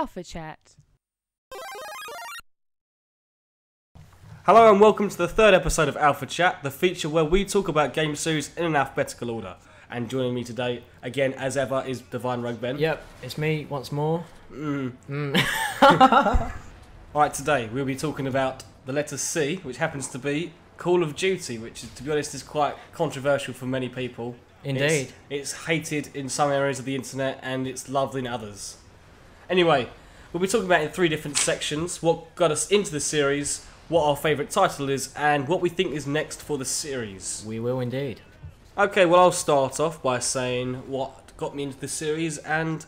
Alpha Chat. Hello and welcome to the third episode of Alpha Chat, the feature where we talk about game series in an alphabetical order. And joining me today, again as ever, is Divine Rogue Ben. Yep, it's me once more. Alright, today we'll be talking about the letter C, which happens to be Call of Duty, which, to be honest, is quite controversial for many people. Indeed. It's hated in some areas of the internet and it's loved in others. Anyway, we'll be talking about it in three different sections: what got us into the series, what our favourite title is, and what we think is next for the series. We will indeed. Okay, well, I'll start off by saying what got me into the series, and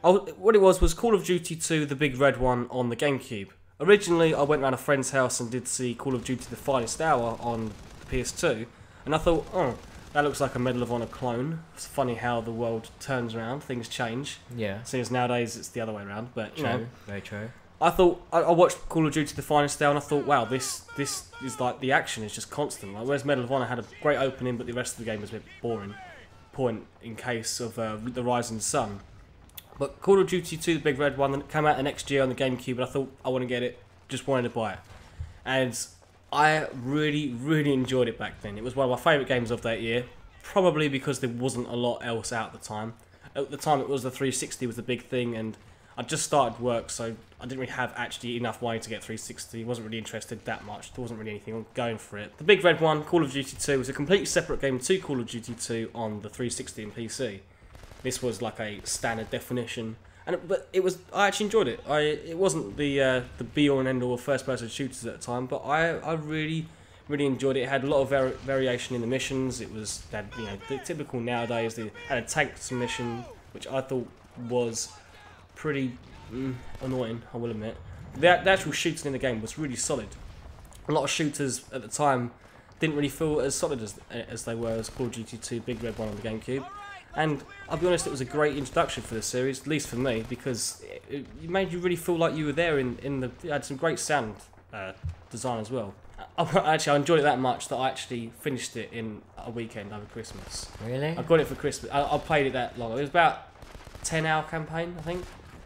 what it was Call of Duty 2, the big red one on the GameCube. Originally, I went round a friend's house and did see Call of Duty The Finest Hour on the PS2, and I thought, oh, that looks like a Medal of Honor clone. It's funny how the world turns around, things change. Yeah. Seeing as nowadays it's the other way around, but you know. Very true. I thought, I watched Call of Duty The Finest Hour and I thought, wow, this is like, the action is just constant. Like, whereas Medal of Honor had a great opening, but the rest of the game was a bit boring. Point in case of the Rising Sun. But Call of Duty 2, the big red one, that came out the next year on the GameCube, and I thought, I want to get it, just wanted to buy it. And I really, really enjoyed it back then. It was one of my favourite games of that year, probably because there wasn't a lot else out at the time. At the time, it was the 360 was the big thing, and I just started work, so I didn't really have actually enough money to get 360. Wasn't really interested that much. There wasn't really anything going for it. The big red one, Call of Duty 2, was a completely separate game to Call of Duty 2 on the 360 and PC. This was like a standard definition, but I actually enjoyed it. It wasn't the be all and end all of first person shooters at the time, but I really enjoyed it. It had a lot of variation in the missions. It had, you know, the typical nowadays. They had a tank mission, which I thought was pretty annoying, I will admit. The actual shooting in the game was really solid. A lot of shooters at the time didn't really feel as solid as they were as Call of Duty 2 Big Red one on the GameCube. And I'll be honest, it was a great introduction for the series, at least for me, because it made you really feel like you were there it had some great sound design as well. Actually, I enjoyed it that much that I actually finished it in a weekend over Christmas. Really? I got it for Christmas. I played it that long. It was about a 10-hour campaign, I think.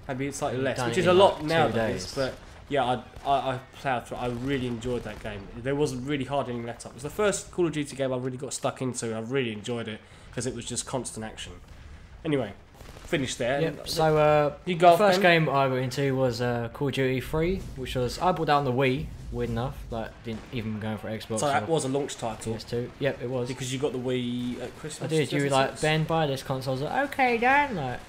Maybe slightly less, which is a lot nowadays. But yeah, I played through it. I really enjoyed that game. There wasn't really hard any let up. It was the first Call of Duty game I really got stuck into, and I really enjoyed it because it was just constant action. Anyway, finished there. Yep. So the first game I got into was Call of Duty 3, which was I bought that on the Wii. Weird enough, like didn't even go for Xbox. So that was a launch title. PS2. Yep, it was. Because you got the Wii at Christmas. I did. You were like, Ben, buy this console. I was like, okay, Dan. Like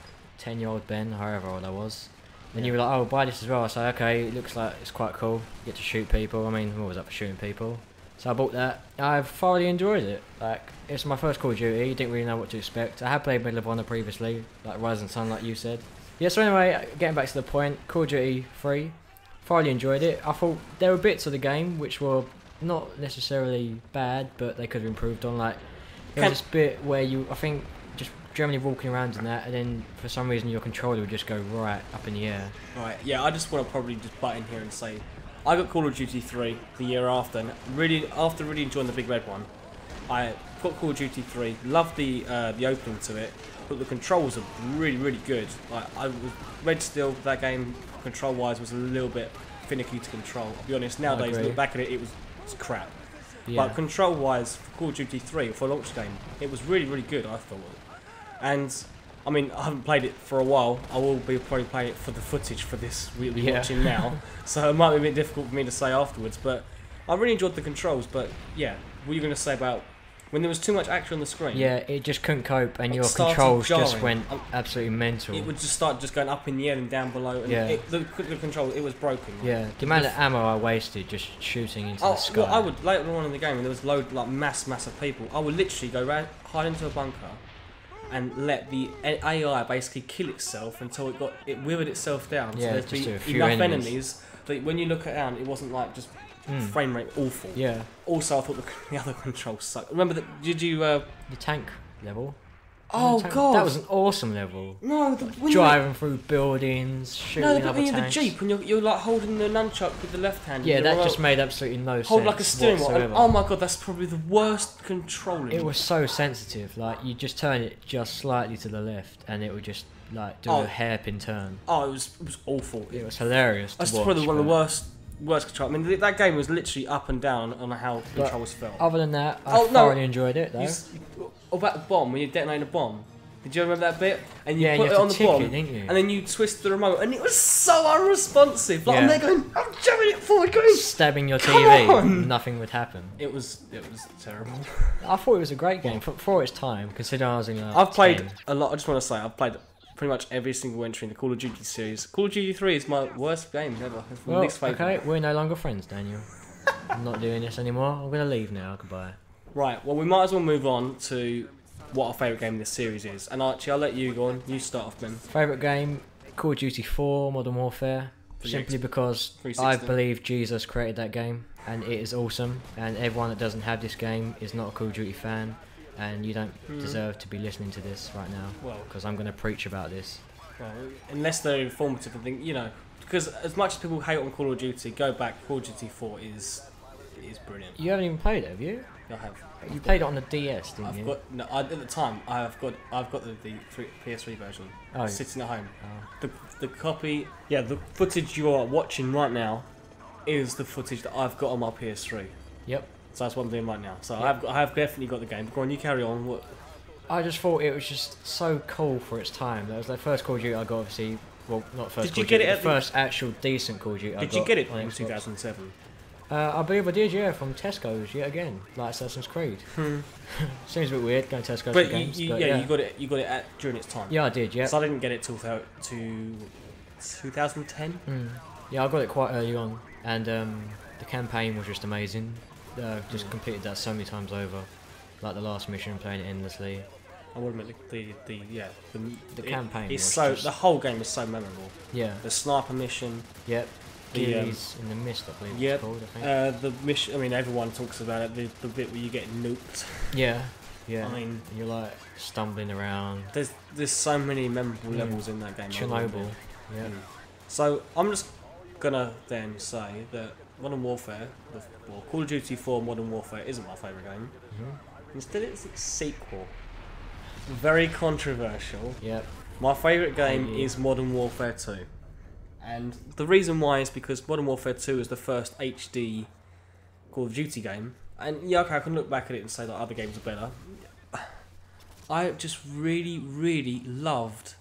10-year-old Ben, however old I was. Then you were like, oh, buy this as well. I said, okay, it looks like it's quite cool. You get to shoot people. I mean, I'm always up for shooting people. So I bought that. I've thoroughly enjoyed it. Like, it's my first Call of Duty. Didn't really know what to expect. I had played Medal of Honor previously, like Rising Sun, like you said. Yeah, so anyway, getting back to the point, Call of Duty 3. Thoroughly enjoyed it. I thought there were bits of the game which were not necessarily bad, but they could have improved on. Like, there was this bit where I think, just generally walking around in that, and then for some reason your controller would just go right up in the air. Right, yeah, I just want to probably just butt in here and say, I got Call of Duty 3 the year after, and really enjoying the big red one, I got Call of Duty 3, loved the opening to it, but the controls are really good. Like, Red Steel, that game, control-wise, was a little bit finicky to control. I'll be honest, nowadays, look back at it, it was crap. Yeah. But control-wise, for Call of Duty 3, for a launch game, it was really good, I thought. And, I mean, I haven't played it for a while. I will be probably playing it for the footage for this we're watching now. So it might be a bit difficult for me to say afterwards. But I really enjoyed the controls. But, yeah, what were you going to say about when there was too much action on the screen? Yeah, it just couldn't cope, and your controls just went absolutely mental. It would just start going up in the air and down below. And the control, it was broken. Yeah, the amount of ammo I wasted just shooting into the sky. Well, I would, later on in the game, when there was mass of people, I would literally go hide into a bunker and let the AI basically kill itself until it withered itself down. Yeah, so there'd be enough enemies that when you look around, it wasn't like just frame rate awful. Yeah. Also, I thought the other controls sucked. Remember that? Did you? The tank level. Oh god, that was an awesome level. No, Driving through buildings, shooting no, other when you're in the tanks. jeep and you're like holding the nunchuck with the left hand. Yeah, and that the just remote. made absolutely no sense. Hold like a steering wheel. whatsoever. Oh my god, that's probably the worst controlling. It was so sensitive. Like you just turn it just slightly to the left, and it would just like do a hairpin turn. Oh, it was awful. It was hilarious. That's to watch, probably one of the but- worst control. I mean, that game was literally up and down on how the controls felt. Other than that, I thoroughly enjoyed it though. About the bomb, when you detonate a bomb. Did you remember that bit? And you Yeah, put you it have on to the tick bomb, it, didn't you? and then you twist the remote, and it was so unresponsive. Like I'm Yeah. there going, I'm jamming it forward, going. Stabbing your Come TV, on! nothing would happen. It was terrible. I thought it was a great game for its time, considering I was in. I've played a lot. I just want to say I've played pretty much every single entry in the Call of Duty series. Call of Duty 3 is my worst game ever. It's my Well, least favourite. okay, we're no longer friends, Daniel. I'm not doing this anymore. I'm gonna leave now. Goodbye. Right. Well, we might as well move on to what our favourite game in this series is. And Archie, I'll let you go on. You start off, Ben. Favorite game: Call of Duty 4, Modern Warfare. For the Simply because 360. I believe Jesus created that game, and it is awesome. And everyone that doesn't have this game is not a Call of Duty fan, and you don't deserve to be listening to this right now. Well, Because I'm gonna preach about this. well, unless they're informative, I think because as much as people hate on Call of Duty, go back. Call of Duty 4 is brilliant. You haven't even played it, have you? I have. You played it on the DS, didn't I've you? got no. At the time, I've got the PS3 version sitting at home. Oh. The copy, the footage you are watching right now is the footage that I've got on my PS3. Yep. So that's what I'm doing right now. So Yep. I have definitely got the game. Go on, you carry on. What? I just thought it was just so cool for its time. That was the first Call of Duty I got, obviously. Well, not first. Did Call you of get Duty, it at the the- first actual decent Call of Duty I got? Did you get it on in Xbox. 2007? I believe I did, yeah, from Tesco's yet again, like Assassin's Creed. Seems a bit weird going to Tesco's But for games, you but got it. You got it during its time. Yeah, I did, yeah. So I didn't get it till 2010. Yeah, I got it quite early on, and the campaign was just amazing. Just completed that so many times over, like the last mission, playing it endlessly. I would admit The campaign It's was so just- the whole game is so memorable. Yeah. The sniper mission. Yep. The, Gillies in the Mist, I believe Yep. it's called, I think. The mission. I mean, everyone talks about it. The bit where you get nuked. Yeah. Yeah. I mean, and you're like stumbling around. there's so many memorable levels in that game. Chernobyl. Yeah. So I'm just gonna then say that Modern Warfare, Call of Duty 4 Modern Warfare isn't my favourite game. Instead, it's its sequel. Very controversial. Yep. My favourite game Yeah. is Modern Warfare 2. And the reason why is because Modern Warfare 2 is the first HD Call of Duty game. And yeah, okay, I can look back at it and say that other games are better. I just really, really loved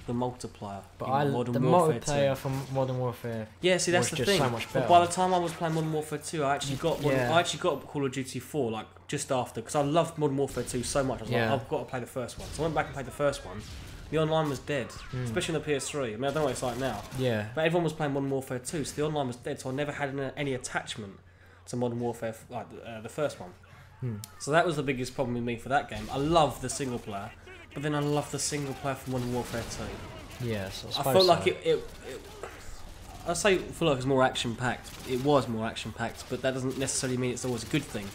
the multiplayer in Modern Warfare 2. multiplayer from Modern Warfare. Yeah, see, that's was the just thing. so much But better. by the time I was playing Modern Warfare 2, I actually got Yeah. I actually got Call of Duty 4 like just after, because I loved Modern Warfare 2 so much. I was Yeah. like, I've got to play the first one. So I went back and played the first one. The online was dead, especially on the PS3. I mean, I don't know what it's like now. Yeah. But everyone was playing Modern Warfare 2, so the online was dead. So I never had any attachment to Modern Warfare, like the first one. So that was the biggest problem with me for that game. I love the single player, but then I love the single player for Modern Warfare 2. Yes. I felt like I say I feel like it was more action packed. It was more action packed, but that doesn't necessarily mean it's always a good thing.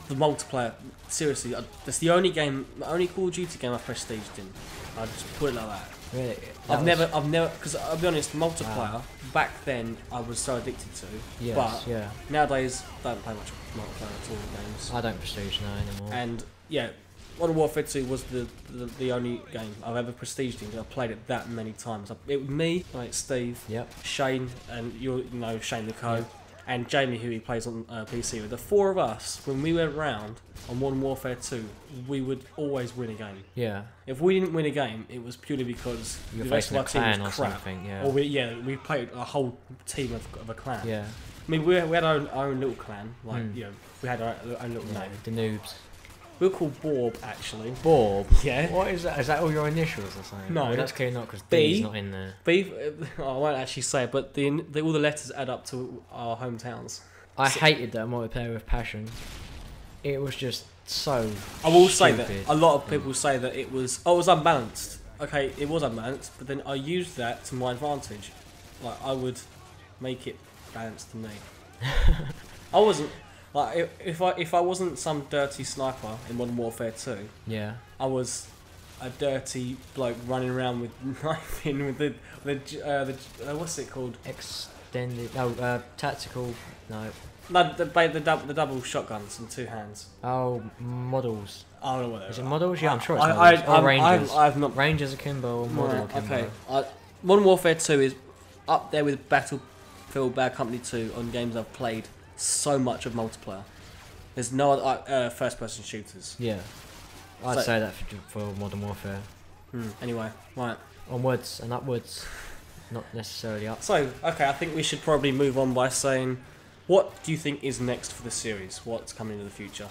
The multiplayer, seriously, that's the only only Call of Duty game I've prestiged in. I just put it like that. Really? I've never, because I'll be honest, multiplayer back then I was so addicted to. Yes, but yeah. nowadays I don't play much multiplayer at all in games. I don't prestige now anymore. And yeah, Modern Warfare 2 was the only game I've ever prestiged in. I played it that many times. It was me, like Steve, Yep. Shane, and you know Shane the Co, and Jamie, who he plays on PC with. The four of us, when we went round on Modern Warfare 2, we would always win a game. Yeah. If we didn't win a game, it was purely because You were the rest of facing our a team clan was or crap. something, yeah. Or we played a whole team of a clan. Yeah. I mean, we had our own little clan. Like we had our own little name. The noobs. We were called Borb, actually. Borb? Yeah. What is that? Is that all your initials or something? No. Well, that's clearly not because B. D's not in there. Beef. I won't actually say it, but all the letters add up to our hometowns. I hated that multiplayer with passion. It was just so I will say that stupid. a lot of people say that it was unbalanced. Okay, it was unbalanced, but then I used that to my advantage. Like I would make it balanced to me. I wasn't like if I wasn't some dirty sniper in Modern Warfare 2, Yeah. I was a dirty bloke running around with knife in with the what's it called? Extended. Tactical. No. No, the double shotguns in 2 hands. Oh, models. Oh, no, whatever. Is it models? Yeah, I'm sure it's models. Or Rangers. I've not. Rangers akimbo or model akimbo. Okay. Modern Warfare 2 is up there with Battlefield Bad Company 2 on games I've played so much of multiplayer. There's no other first-person shooters. Yeah. I'd say that for Modern Warfare. Anyway, right. Onwards and upwards. Not necessarily up. So, okay, I think we should probably move on by saying, what do you think is next for the series? What's coming into the future?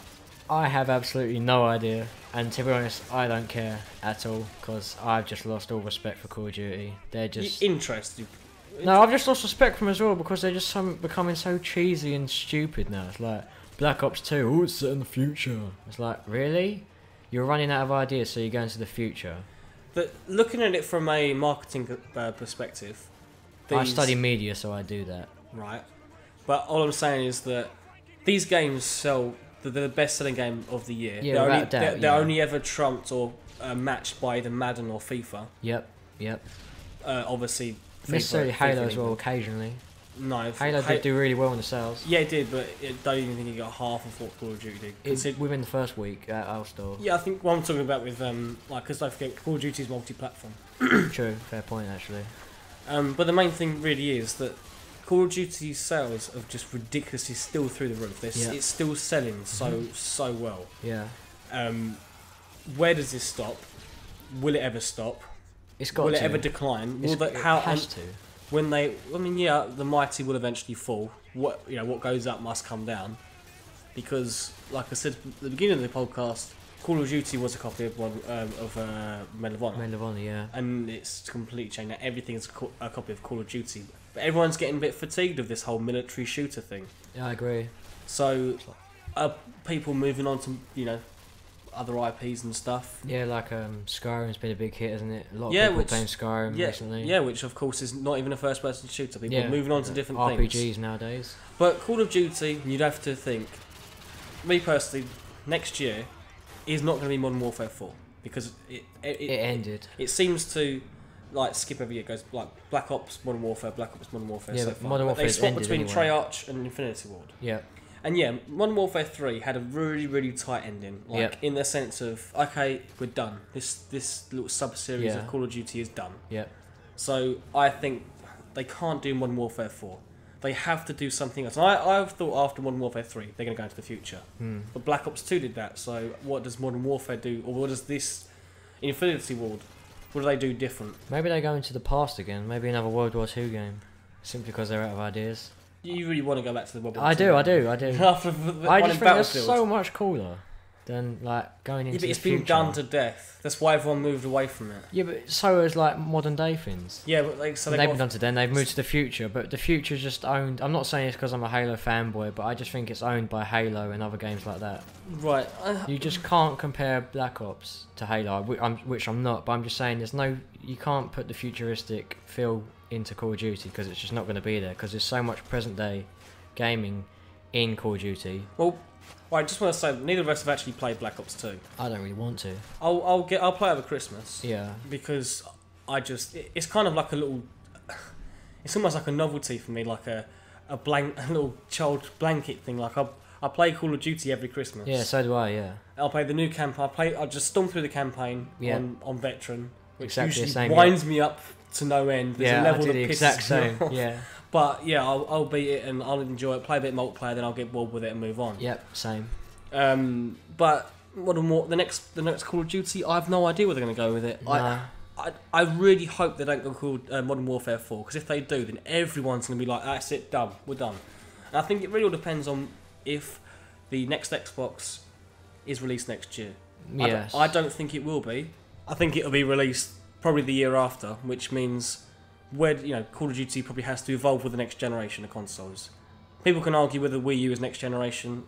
I have absolutely no idea, and to be honest, I don't care at all, because I've just lost all respect for Call of Duty. They're just... Interested? No, I've just lost respect for them as well, because they're just becoming so cheesy and stupid now. It's like, Black Ops 2, oh, it's set in the future. It's like, really? You're running out of ideas, so you're going to the future. But looking at it from a marketing perspective... I study media, so I do that. Right. But all I'm saying is that these games sell... They're the best-selling game of the year. Yeah, they're only ever trumped or matched by either Madden or FIFA. Yep. Obviously, FIFA, necessarily Halo as well, FIFA. occasionally. No, Halo did do really well in the sales. Yeah, it did, but I don't even think it got half of what Call of Duty did. Within the first week at our store. Yeah, I think what I'm talking about with because don't forget Call of Duty is multi-platform. True, fair point actually. But the main thing really is that Call of Duty's sales are just ridiculously still through the roof. It's still selling so well. Yeah. Where does this stop? Will it ever stop? It's got Will to. it ever decline? It has to. When they, I mean, yeah, the mighty will eventually fall. What goes up must come down. Because, like I said at the beginning of the podcast, Call of Duty was a copy of Medal of Honor. Medal of Honor, yeah. And it's completely changed. Now everything is a copy of Call of Duty. But everyone's getting a bit fatigued of this whole military shooter thing. Yeah, I agree. So, are people moving on to, other IPs and stuff? Yeah, like Skyrim's been a big hit, isn't it? A lot of people playing Skyrim recently. Yeah, which of course is not even a first-person shooter. People are moving on to different RPGs things. nowadays. But Call of Duty, you'd have to think, me personally, next year is not going to be Modern Warfare 4 because it ended. It seems to skip every year. It goes like Black Ops, Modern Warfare, Black Ops, Modern Warfare. Yeah, so but far. Modern Warfare they swap between anyway. Treyarch and Infinity Ward. Yeah. And yeah, Modern Warfare 3 had a really, really tight ending. In the sense of, okay, we're done. This little sub-series of Call of Duty is done. Yeah. So I think they can't do Modern Warfare 4. They have to do something else. And I've thought after Modern Warfare 3, they're going to go into the future. But Black Ops 2 did that. So what does Modern Warfare do? Or what does this Infinity Ward, what do they do different? Maybe they go into the past again. Maybe another World War II game. Simply because they're out of ideas. You really want to go back to the World War I II? do. I just think that's so much cooler than going into but it's the future. been done to death. That's why everyone moved away from it. Yeah, but so is modern day things. Yeah, but they've been done to then. They've moved to the future, but the future's just owned. I'm not saying it's because I'm a Halo fanboy, but I just think it's owned by Halo and other games like that. Right. You just can't compare Black Ops to Halo, which I'm not. But I'm just saying you can't put the futuristic feel into Call of Duty because it's just not going to be there because there's so much present day gaming in Call of Duty. Well, I just want to say neither of us have actually played Black Ops 2. I don't really want to. I'll play over Christmas. Yeah. Because it's kind of like a little. It's almost like a novelty for me, like a little child blanket thing. Like I play Call of Duty every Christmas. Yeah, so do I. Yeah. I'll play the new campaign. I just storm through the campaign on Veteran, which exactly usually winds me up to no end. There's a level I do that the pisses exact me same. off. Yeah. But yeah, I'll beat it and I'll enjoy it. Play a bit of multiplayer, then I'll get bored with it and move on. Yep, same. But the next Call of Duty, I have no idea where they're going to go with it. Nah. I really hope they don't go called Modern Warfare 4 because if they do, then everyone's going to be like, that's it, done, we're done. And I think it really all depends on if the next Xbox is released next year. Yes. I don't think it will be. I think it'll be released probably the year after, which means Call of Duty probably has to evolve with the next generation of consoles. People can argue whether Wii U is next generation.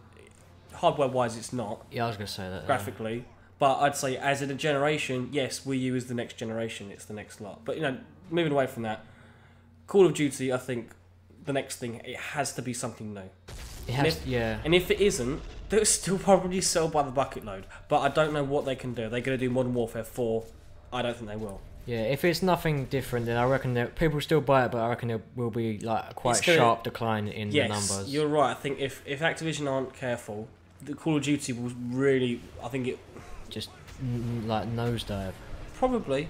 Hardware-wise, it's not. Yeah, I was going to say that. Graphically. But I'd say as in a generation, yes, Wii U is the next generation. It's the next lot. But, moving away from that, Call of Duty, I think, the next thing, it has to be something new. It has, yeah. And if it isn't, they'll still probably sell by the bucket load. But I don't know what they can do. Are they going to do Modern Warfare 4? I don't think they will. Yeah, if it's nothing different, then I reckon that people still buy it, but I reckon there will be like a quite sharp decline in the numbers. Yes, you're right. I think if Activision aren't careful, the Call of Duty will really, I think it... Just like nosedive. Probably.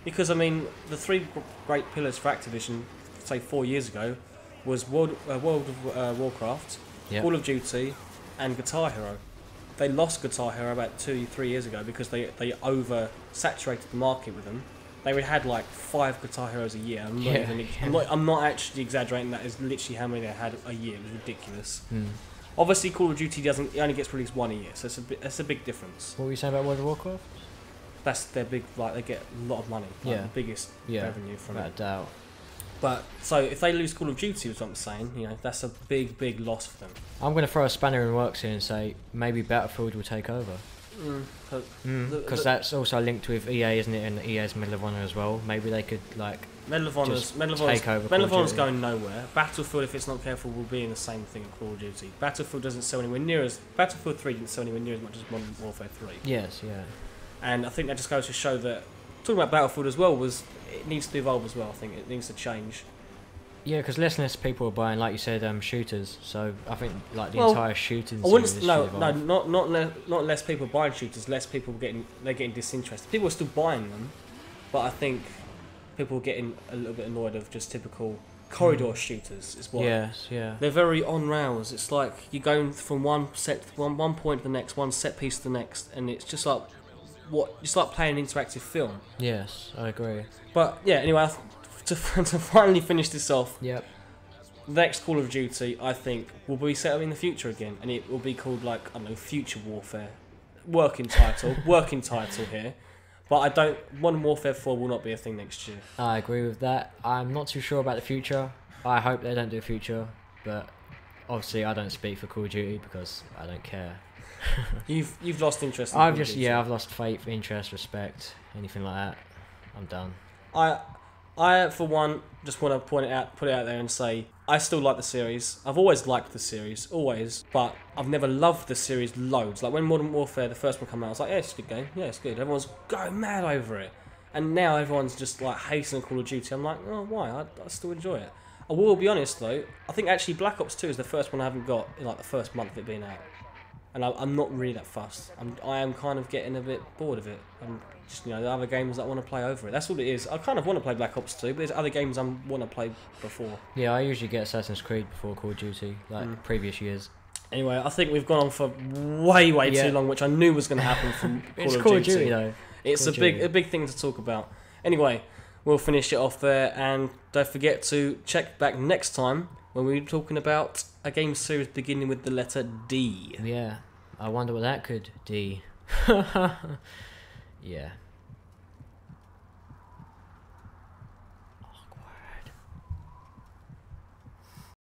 Because, I mean, the three great pillars for Activision, say 4 years ago, was World of Warcraft, Yep. Call of Duty, and Guitar Hero. They lost Guitar Hero about 2-3 years ago because they over-saturated the market with them. They had like 5 Guitar Heroes a year. I'm not actually exaggerating. That is literally how many they had a year. It was ridiculous. Obviously, Call of Duty it only gets released 1 a year, so that's a big difference. What were you saying about World of Warcraft? That's their big, like they get a lot of money, like the biggest revenue from without it. doubt. But so if they lose Call of Duty, is what I'm saying, that's a big loss for them. I'm going to throw a spanner in the works here and say maybe Battlefield will take over. Because that's also linked with EA, isn't it? And EA's Medal of Honor as well. Maybe they could like Medal of Honor's going nowhere. Battlefield, if it's not careful, will be in the same thing as Call of Duty. Battlefield doesn't sell anywhere near as Battlefield 3 didn't sell anywhere near as much as Modern Warfare 3. Yes, yeah. And I think that just goes to show that talking about Battlefield as well it needs to evolve as well. I think it needs to change. Yeah, because less and less people are buying, like you said, shooters. So I think like the entire shooting. Not less people buying shooters. Less people getting disinterested. People are still buying them, but I think people are getting a little bit annoyed of just typical corridor shooters. Is what. Yes, yeah. They're very on rails. It's like you're going from one point to the next, one set piece to the next, and it's just like it's like playing an interactive film. Yes, I agree. But yeah, anyway. To finally finish this off, the next Call of Duty, I think, will be set up in the future again, and it will be called, like, I don't know, Future Warfare. Working title here. But Modern Warfare 4 will not be a thing next year. I agree with that. I'm not too sure about the future. I hope they don't do a future, but obviously I don't speak for Call of Duty because I don't care. You've lost interest in Call of Duty. I've lost faith, interest, respect, anything like that. I'm done. I, for one, just want to put it out there and say, I still like the series. I've always liked the series, always, but I've never loved the series loads. Like when Modern Warfare, the first one came out, I was like, yeah, it's a good game, yeah, it's good. Everyone's going mad over it. And now everyone's just like hating Call of Duty. I'm like, oh, why? I still enjoy it. I will be honest though, I think actually Black Ops 2 is the first one I haven't got in like the first month of it being out. And I'm not really that fussed. I am kind of getting a bit bored of it. I'm just, the other games that I want to play over it. That's all it is. I kind of want to play Black Ops 2, but there's other games I want to play before. Yeah, I usually get Assassin's Creed before Call of Duty, like previous years. Anyway, I think we've gone on for way too long, which I knew was going to happen from Call of Duty though. It's a big thing to talk about. Anyway, we'll finish it off there, and don't forget to check back next time when we're talking about a game series beginning with the letter D. Yeah, I wonder what that could D. Yeah.